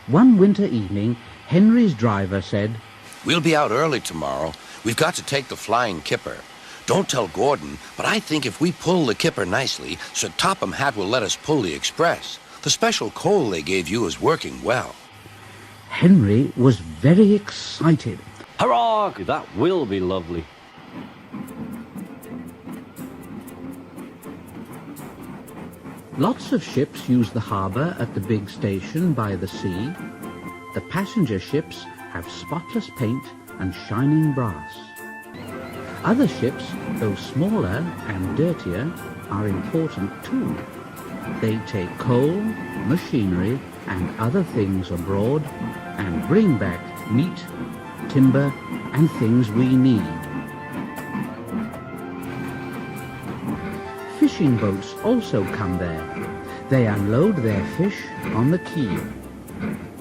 One winter evening, Henry's driver said, "We'll be out early tomorrow. We've got to take the flying Kipper. Don't tell Gordon, but I think if we pull the Kipper nicely, Sir Topham Hatt will let us pull the express. The special coal they gave you is working well." Henry was very excited. Hurrah! That will be lovely. Lots of ships use the harbour at the big station by the sea. The passenger ships have spotless paint and shining brass. Other ships, though smaller and dirtier, are important too. They take coal, machinery and other things abroad and bring back meat, timber and things we need. Fishing boats also come there. They unload their fish on the quay.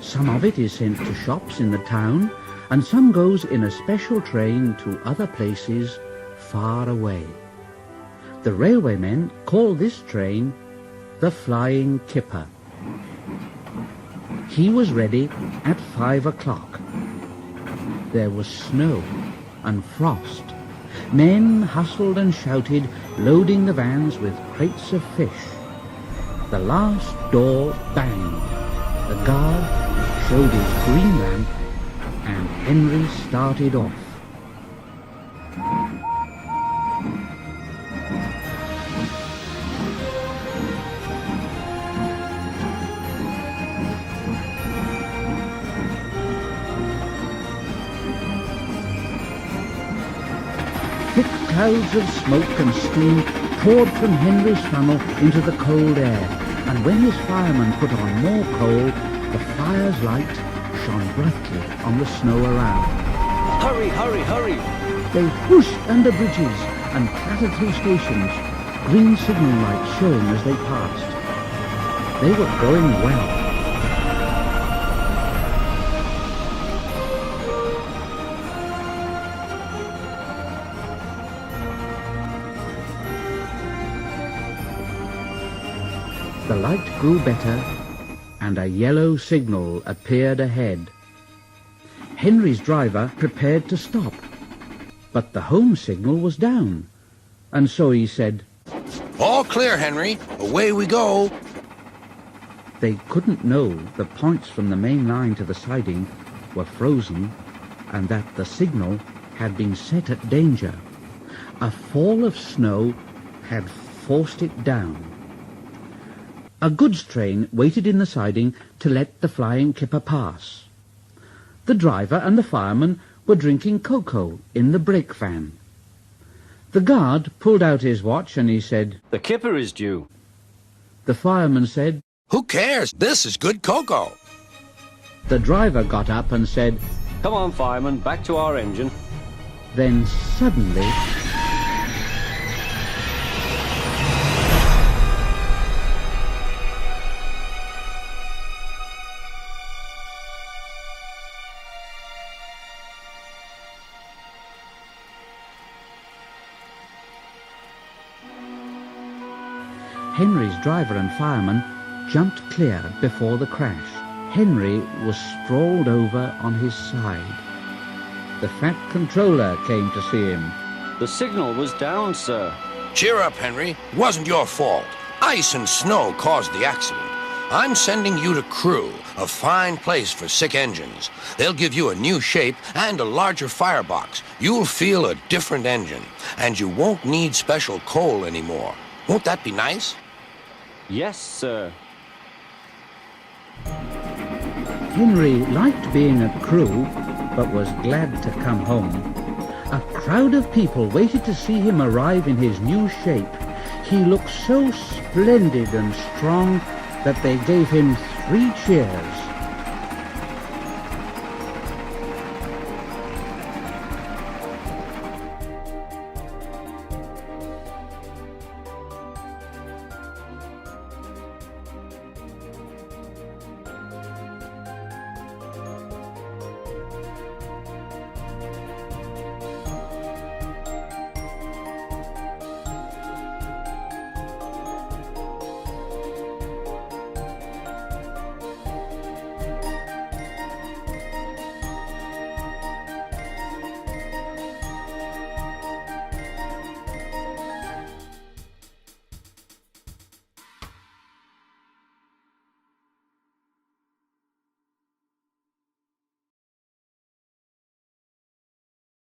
Some of it is sent to shops in the town, and some goes in a special train to other places far away. The railwaymen call this train the Flying Kipper. He was ready at 5 o'clock. There was snow and frost. Men hustled and shouted, loading the vans with crates of fish. The last door banged. The guard showed his green lamp, and Henry started off. Thick clouds of smoke and steam poured from Henry's funnel into the cold air, and when his firemen put on more coal, the fire's light shone brightly on the snow around. Hurry, hurry, hurry! They whooshed under bridges and clattered through stations, green signal lights showing as they passed. They were going well. The light grew better, and a yellow signal appeared ahead. Henry's driver prepared to stop, but the home signal was down, and so he said, "All clear, Henry. Away we go." They couldn't know the points from the main line to the siding were frozen, and that the signal had been set at danger. A fall of snow had forced it down. A goods train waited in the siding to let the Flying Kipper pass. The driver and the fireman were drinking cocoa in the brake van. The guard pulled out his watch and he said, "The Kipper is due." The fireman said, "Who cares? This is good cocoa." The driver got up and said, Come on, fireman, back to our engine. then suddenly Henry's driver and fireman jumped clear before the crash. Henry was sprawled over on his side. The fat controller came to see him. The signal was down, sir. Cheer up, Henry. It wasn't your fault. Ice and snow caused the accident. I'm sending you to Crewe, a fine place for sick engines. They'll give you a new shape and a larger firebox. You'll feel a different engine, and you won't need special coal anymore. Won't that be nice? Yes, sir. Henry liked being at Crewe, but was glad to come home. A crowd of people waited to see him arrive in his new shape. He looked so splendid and strong that they gave him 3 cheers.